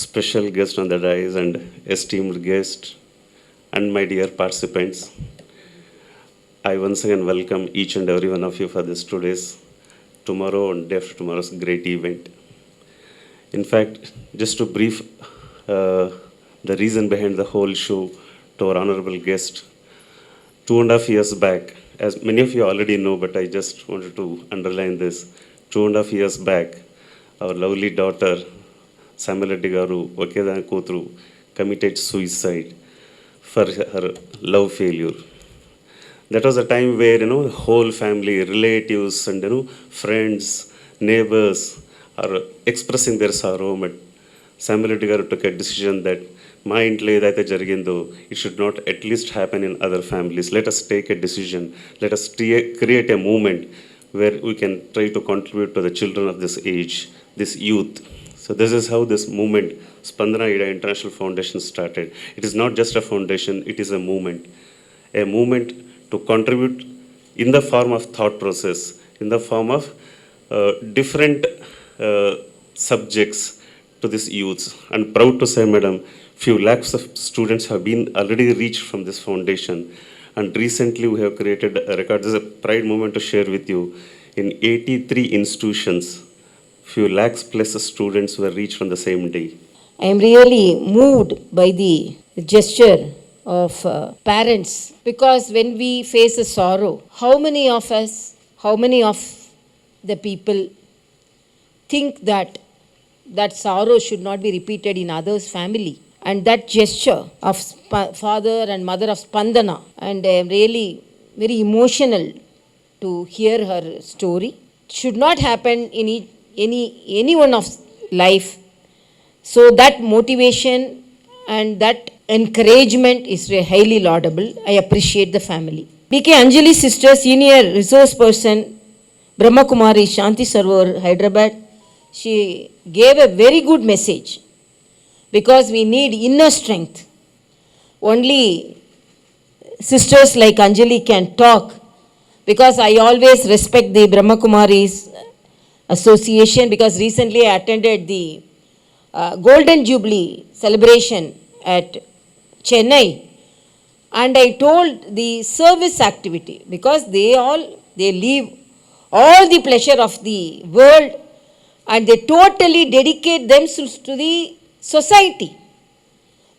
special guest on the dais and esteemed guest and my dear participants. I once again welcome each and every one of you for this tomorrow and day after tomorrow's great event. In fact, just to brief the reason behind the whole show to our honorable guest, 2.5 years back, as many of you already know, but I just wanted to underline this. 2.5 years back, our lovely daughter, Samireddy Garu, Vakeda Kotru, committed suicide for her love failure. That was a time where, the whole family, relatives, and, friends, neighbors are expressing their sorrow. But Samireddy Garu took a decision that మా ఇంట్లో ఏదైతే జరిగిందో it should not at least happen in other families. Let us take a decision. Let us create a movement where we can try to contribute to the children of this age, this youth. So this is how this movement, Spandana Ida International Foundation, started. It is not just a foundation, it is a movement to contribute in the form of thought process, in the form of different subjects to these youths. And proud to say, madam, few lakhs of students have been already reached from this foundation, and recently we have created a record. This is a pride moment to share with you. In 83 institutions, few lakhs plus students were reached on the same day. I am really moved by the gesture of parents, because when we face a sorrow, how many of the people think that sorrow should not be repeated in others' family? And that gesture of father and mother of Spandana, and I am really very emotional to hear her story. Should not happen in anyone of life. So that motivation and that encouragement is highly laudable. I appreciate the family. BK Anjali sister, senior resource person, Brahma Kumari, Shanti Sarwar, Hyderabad. She gave a very good message. Because we need inner strength. Only sisters like Anjali can talk. Because I always respect the Brahma Kumaris Association, because recently I attended the Golden Jubilee celebration at Chennai. And I told the service activity, because they leave all the pleasure of the world and they totally dedicate themselves to the society.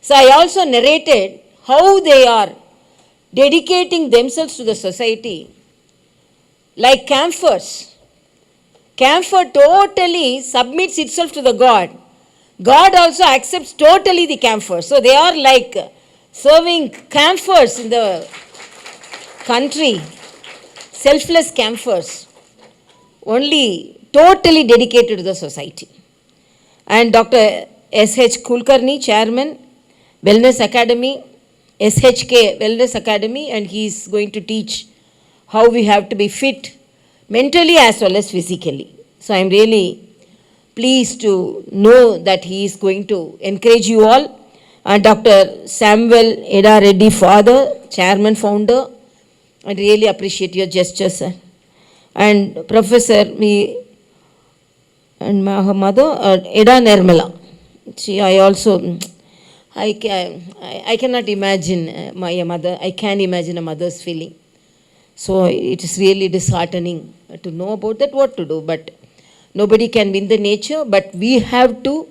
So I also narrated how they are dedicating themselves to the society like camphors. Camphor totally submits itself to the God. God also accepts totally the camphor. So they are like serving camphors in the country, selfless camphors, only totally dedicated to the society. And Dr. S.H. Kulkarni, Chairman, Wellness Academy, SHK Wellness Academy, and he is going to teach how we have to be fit mentally as well as physically. So I am really pleased to know that he is going to encourage you all. And Dr. Samuel Eda Reddy, father, Chairman, founder, I really appreciate your gesture, sir. And Professor, and my mother, Eda Nirmala. See, I cannot imagine my mother. I can imagine a mother's feeling. So it is really disheartening to know about that, what to do. But nobody can win the nature, but we have to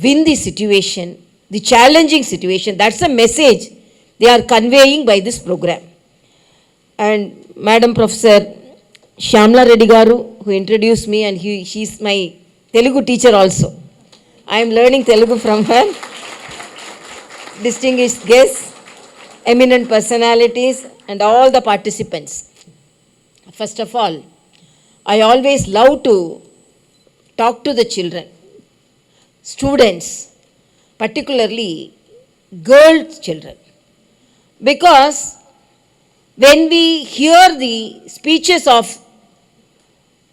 win the situation, the challenging situation. That's the message they are conveying by this program. And Madam Professor Shamla Reddy Garu, who introduced me, and she is my Telugu teacher also. I am learning Telugu from her. Distinguished guests, eminent personalities, and all the participants. First of all, I always love to talk to the children, students, particularly girl children. Because when we hear the speeches of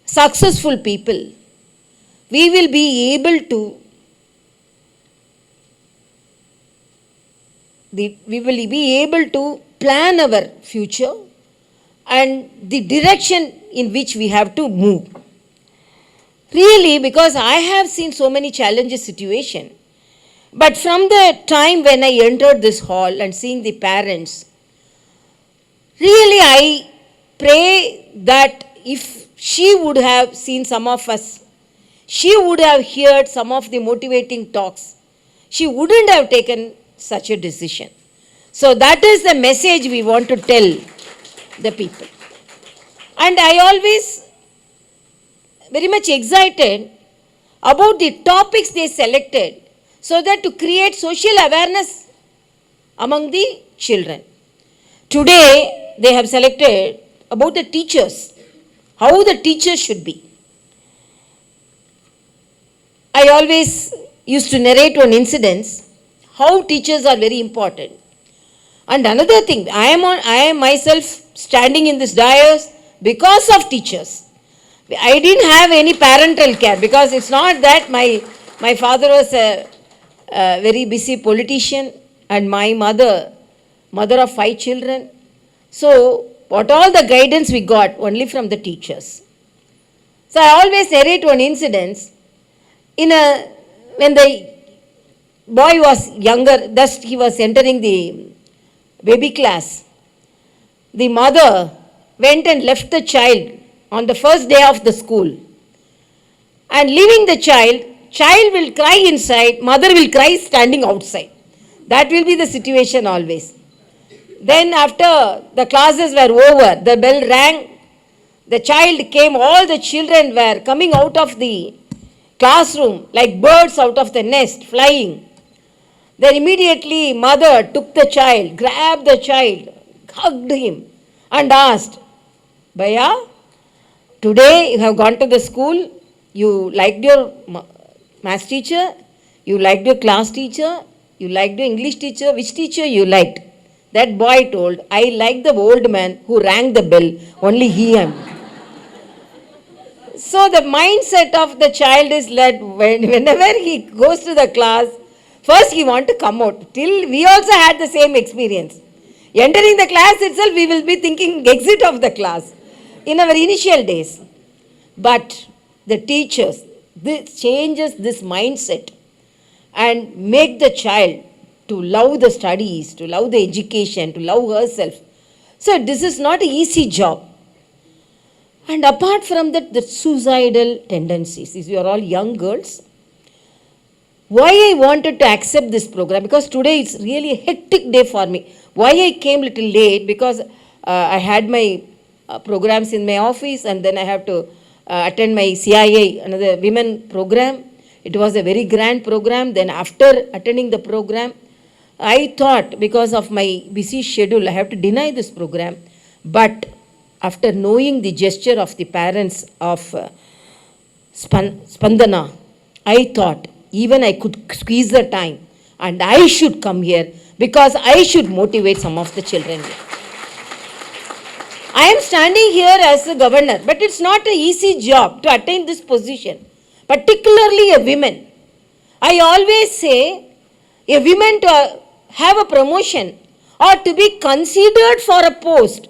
successful people, we will be able to plan our future and the direction in which we have to move. Really, because I have seen so many challenges situation, But from the time when I entered this hall and seeing the parents, really I pray that if she would have seen some of us, she would have heard some of the motivating talks. She wouldn't have taken such a decision. So that is the message we want to tell the people. And I always very much excited about the topics they selected so that to create social awareness among the children. Today they have selected about the teachers, how the teachers should be. I always used to narrate one incident, how teachers are very important. And another thing, I am myself standing in this dais because of teachers. I didn't have any parental care because it's not that my father was a very busy politician and my mother of 5 children. So what all the guidance we got only from the teachers. So I always narrate one incident. When the boy was younger, thus he was entering the baby class, the mother went and left the child on the first day of the school. And leaving the child will cry inside, mother will cry standing outside. That will be the situation always. Then after the classes were over, the bell rang, the child came, all the children were coming out of the classroom like birds out of the nest, flying. Then immediately mother took the child, grabbed the child, hugged him and asked, Bhaiya, today you have gone to the school, you liked your maths teacher, you liked your class teacher, you liked your English teacher, which teacher you liked? That boy told, I like the old man who rang the bell, only he am. So the mindset of the child is that whenever he goes to the class, first he wants to come out. Till we also had the same experience. Entering the class itself, we will be thinking exit of the class in our initial days. But the teachers, this changes this mindset and make the child to love the studies, to love the education, to love herself. So this is not an easy job. And apart from that, the suicidal tendencies. These are all young girls. Why I wanted to accept this program? Because today it's really a hectic day for me. Why I came little late? Because I had my programs in my office and then I have to attend my CIA, another women program. It was a very grand program. Then after attending the program, I thought because of my busy schedule, I have to deny this program. But after knowing the gesture of the parents of Spandana, I thought even I could squeeze the time and I should come here because I should motivate some of the children here. I am standing here as a governor, but it's not an easy job to attain this position, particularly a woman. I always say a woman to have a promotion or to be considered for a post,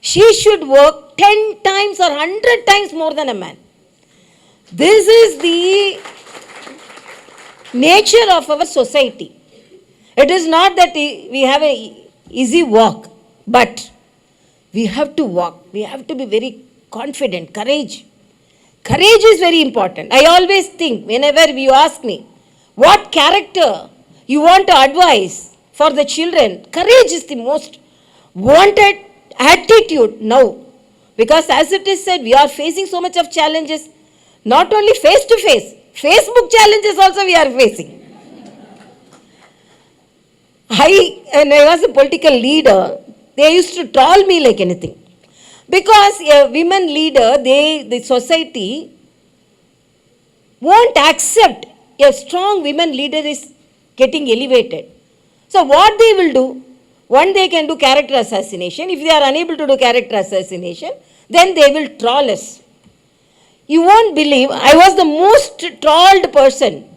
she should work 10 times or 100 times more than a man. This is the nature of our society. It is not that we have an easy walk, but we have to walk. We have to be very confident. Courage. Courage is very important. I always think, whenever you ask me, what character you want to advise for the children, courage is the most wanted attitude now. Because as it is said, we are facing so much of challenges, not only face to face, Facebook challenges also we are facing. When I was a political leader, they used to troll me like anything. Because a women leader, the society won't accept a strong women leader is getting elevated. So what they will do, one they can do character assassination. If they are unable to do character assassination, then they will troll us. You won't believe, I was the most trolled person.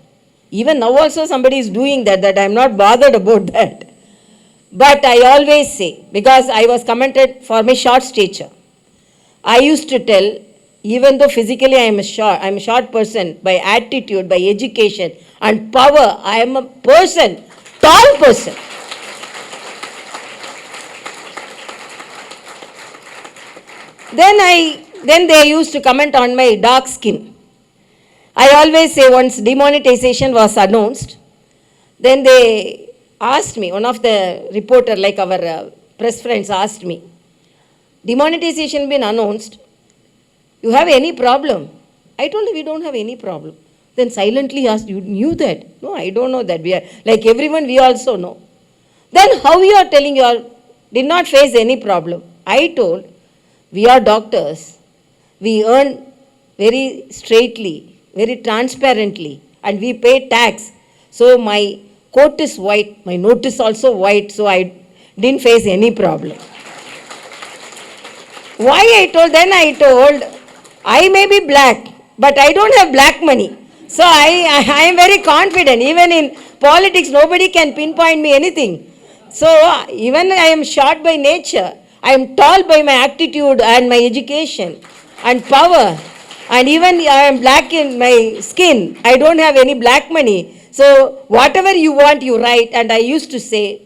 Even now also somebody is doing that I am not bothered about that. But I always say, because I was commented for my short stature, I used to tell, Even though physically I am a short person, by attitude, by education and power, I am a person, tall person. Then they used to comment on my dark skin. I always say once demonetization was announced, then they asked me, one of the reporter like our press friends asked me, demonetization been announced, you have any problem? I told him we don't have any problem. Then silently asked, you knew that? No, I don't know that. We are like everyone, we also know. Then how you are telling you all did not face any problem? I told, we are doctors. We earn very straightly, very transparently, and we pay tax. So my coat is white, my note is also white, so I didn't face any problem. Why I told, I may be black, but I don't have black money. So I am very confident. Even in politics, nobody can pinpoint me anything. So even I am short by nature, I am tall by my attitude and my education and power. And even I am black in my skin, I don't have any black money. So whatever you want, you write. And I used to say,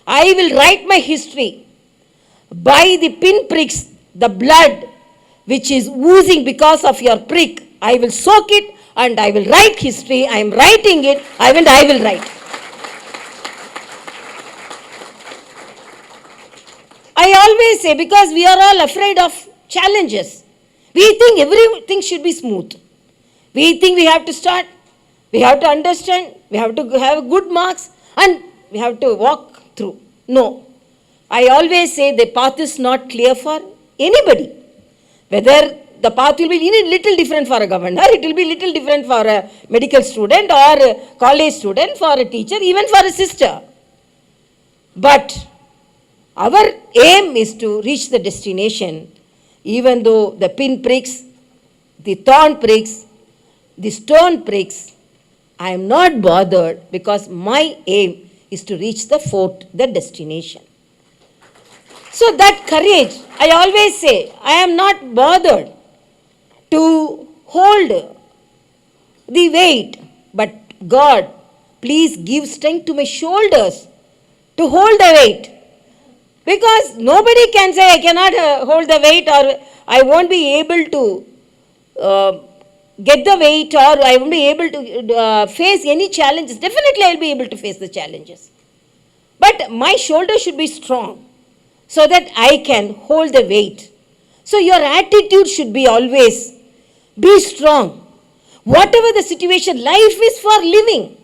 I will write my history by the pinpricks, the blood which is oozing because of your prick. I will soak it and I will write history. I am writing it, I will write. I always say, because we are all afraid of challenges. We think everything should be smooth. We think we have to start, we have to understand, we have to have good marks, and we have to walk through. No. I always say the path is not clear for anybody. Whether the path will be little different for a governor, it will be little different for a medical student or a college student, for a teacher, even for a sister. But our aim is to reach the destination, even though the pin pricks, the thorn pricks, the stone pricks, I am not bothered, because my aim is to reach the fort, the destination. So that courage, I always say, I am not bothered to hold the weight, but God, please give strength to my shoulders to hold the weight. Because nobody can say I cannot hold the weight, or I won't be able to get the weight, or I won't be able to face any challenges. Definitely I will be able to face the challenges. But my shoulder should be strong so that I can hold the weight. So your attitude should be always, be strong. Whatever the situation, life is for living.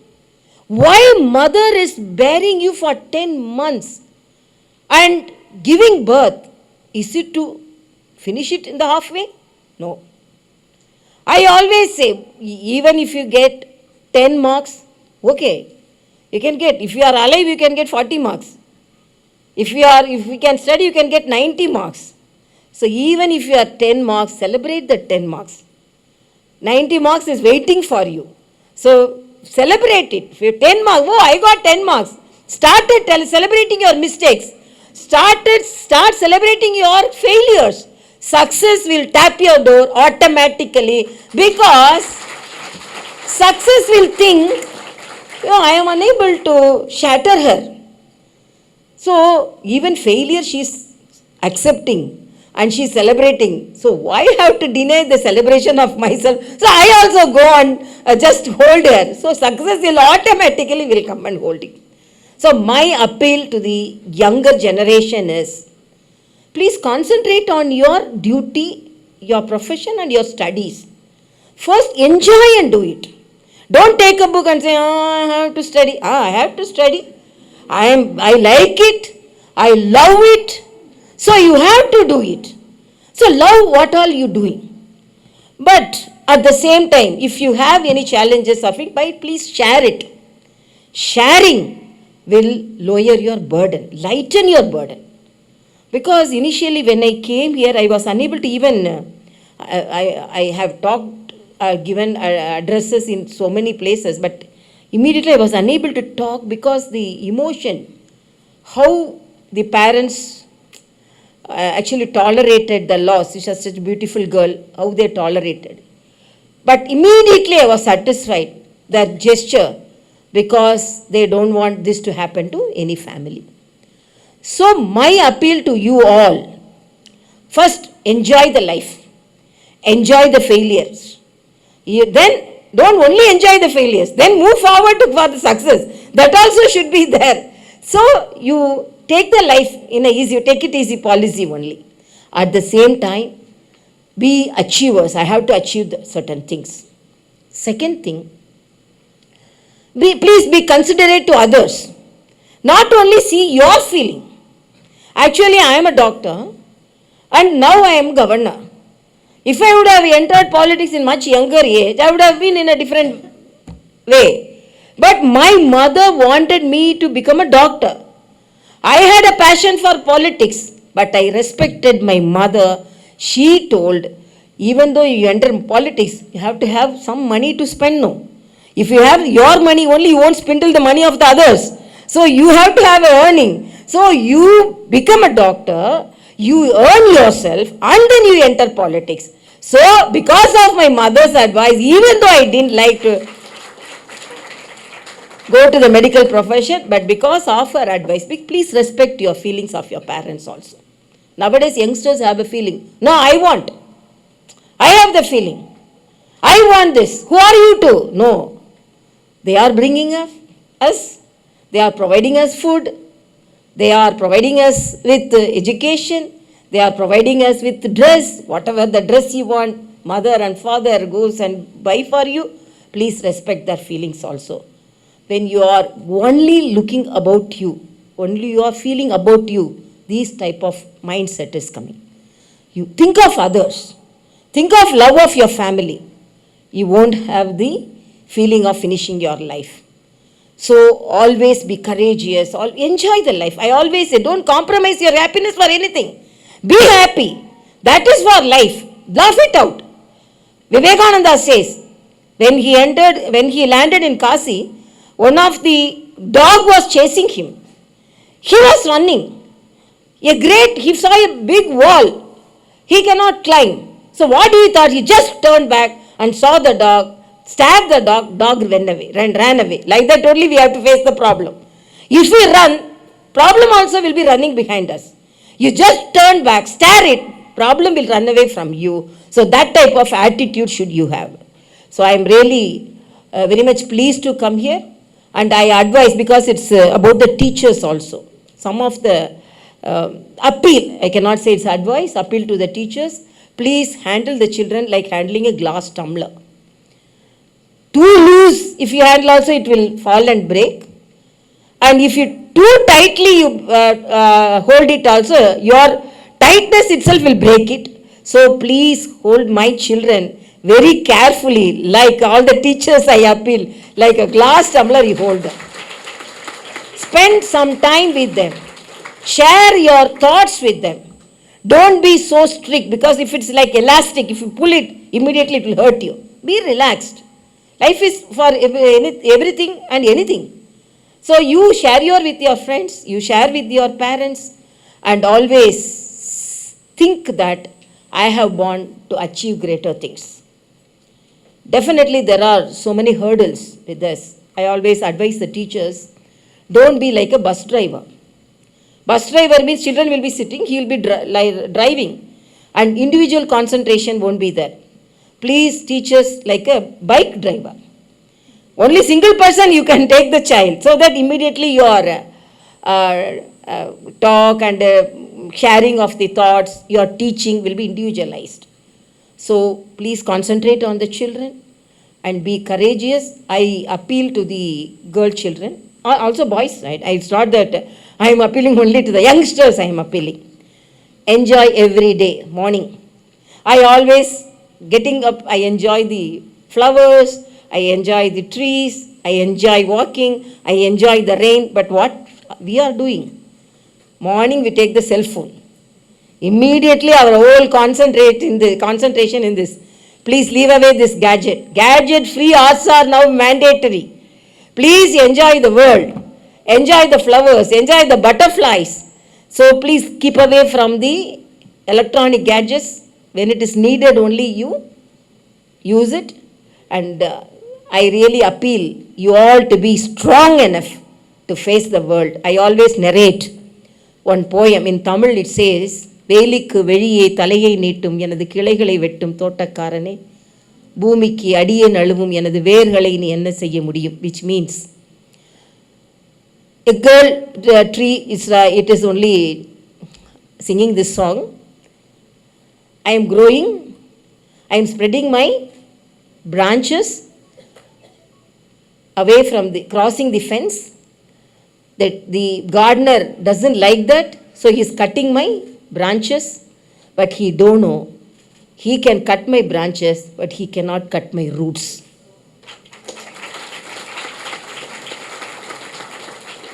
Why mother is bearing you for 10 months and giving birth? Is it to finish it in the halfway? No. I always say, even if you get 10 marks, okay, you can get, if you are alive, you can get 40 marks. If we can study, you can get 90 marks. So even if you are 10 marks, celebrate the 10 marks. 90 marks is waiting for you. So celebrate it. If you have 10 marks, oh, I got 10 marks. Start celebrating your mistakes. Start celebrating your failures. Success will tap your door automatically, because success will think, I am unable to shatter her. So even failure she is accepting and she is celebrating. So why have to deny the celebration of myself? So I also go and just hold her. So success will automatically come and hold you. So my appeal to the younger generation is, please concentrate on your duty, your profession and your studies. First enjoy and do it. Don't take a book and say, I have to study. I have to study. I like it. I love it. So you have to do it. So love what all you doing. But at the same time, if you have any challenges of it, please share it. Sharing will lower your burden, lighten your burden. Because initially when I came here, I was unable to even, I have talked, given addresses in so many places, but immediately I was unable to talk because the emotion, how the parents actually tolerated the loss. She was such a beautiful girl, how they tolerated. But immediately I was satisfied, that gesture, because they don't want this to happen to any family. So my appeal to you all, first enjoy the life, enjoy the failures. Then don't only enjoy the failures, then move forward for the success. That also should be there. So you take the life in a easy, take it easy policy only. At the same time, be achievers. I have to achieve certain things. Second thing, please be considerate to others. Not only see your feeling. Actually, I am a doctor and now I am governor. If I would have entered politics in much younger age, I would have been in a different way. But my mother wanted me to become a doctor. I had a passion for politics, but I respected my mother. She told, even though you enter politics, you have to have some money to spend, no. If you have your money only, you won't spindle the money of the others. So you have to have a earning. So you become a doctor, you earn yourself, and then you enter politics. So because of my mother's advice, even though I didn't like to go to the medical profession, but because of her advice, please respect your feelings of your parents also. Nowadays youngsters have a feeling, no, I have the feeling, I want this, who are you to? No, they are bringing us, they are providing us food, they are providing us with education, they are providing us with dress, whatever the dress you want, mother and father goes and buy for you, please respect their feelings also. When you are only looking about you, only you are feeling about you, this type of mindset is coming. You think of others, think of love of your family. You won't have the feeling of finishing your life. So always be courageous, enjoy the life. I always say, don't compromise your happiness for anything. Be happy. That is for life. Laugh it out. Vivekananda says, when he landed in Kasi, one of the dog was chasing him. He was running. He saw a big wall. He cannot climb. So what he thought? He just turned back and saw the dog, stabbed the dog ran away. Like that only we have to face the problem. If we run, problem also will be running behind us. You just turn back, stare it, problem will run away from you. So that type of attitude should you have. So I am really very much pleased to come here. And I advise, because it's about the teachers also. Some of the appeal, I cannot say it's advice, appeal to the teachers. Please handle the children like handling a glass tumbler. Too loose, if you handle also, it will fall and break. And if you too tightly you hold it also, your tightness itself will break it. So please hold my children very carefully, like all the teachers I appeal, like a glass tumbler you hold them. Spend some time with them. Share your thoughts with them. Don't be so strict, because if it's like elastic, if you pull it, immediately it will hurt you. Be relaxed. Life is for everything and anything. So you share with your friends, you share with your parents, and always think that I have born to achieve greater things. Definitely there are so many hurdles with this. I always advise the teachers, don't be like a bus driver. Bus driver means children will be sitting, he will be driving, and individual concentration won't be there. Please teach us like a bike driver. Only single person you can take the child, so that immediately your talk and sharing of the thoughts, your teaching will be individualized. So please concentrate on the children and be courageous. I appeal to the girl children, also boys, right? It's not that I am appealing only to the youngsters, I am appealing. Enjoy every day, morning. I always, getting up, I enjoy the flowers, I enjoy the trees, I enjoy walking, I enjoy the rain. But what we are doing? Morning we take the cell phone. Immediately our whole concentration in this. Please leave away this gadget. Gadget-free hours are now mandatory. Please enjoy the world. Enjoy the flowers. Enjoy the butterflies. So please keep away from the electronic gadgets. When it is needed, only you use it. And I really appeal you all to be strong enough to face the world. I always narrate one poem. In Tamil it says, வேலிக்கு வெளியே தலையை நீட்டும் எனது கிளைகளை வெட்டும் தோட்டக்காரனே, பூமிக்கு அடியே நழுவும் எனது வேர்களை நீ என்ன செய்ய முடியும்? Which means a girl tree is it is only singing this song. I am growing, I am spreading my branches away from the crossing the fence. That the gardener doesn't like that, so he is cutting my branches, but he don't know. He can cut my branches, but he cannot cut my roots.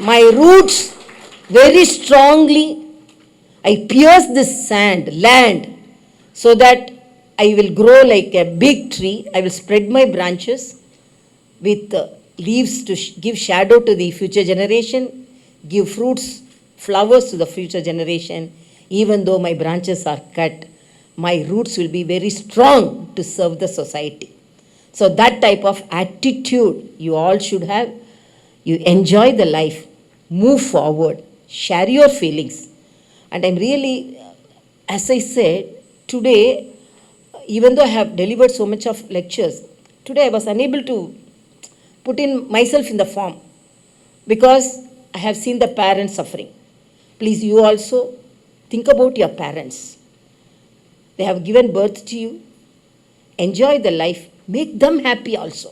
My roots very strongly, I pierce this land, so that I will grow like a big tree. I will spread my branches with leaves to give shadow to the future generation, give fruits, flowers to the future generation. Even though my branches are cut, my roots will be very strong to serve the society. So that type of attitude you all should have. You enjoy the life, move forward, share your feelings. And I'm really, as I said, today, even though I have delivered so much of lectures, today I was unable to put in myself in the form because I have seen the parents suffering. Please, you also think about your parents. They have given birth to you. Enjoy the life. Make them happy also.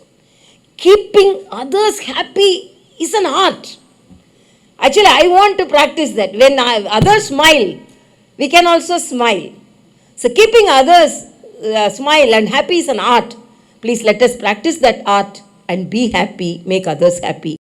Keeping others happy is an art. Actually, I want to practice that. When others smile, we can also smile. So keeping others smile and happy is an art. Please let us practice that art and be happy, make others happy.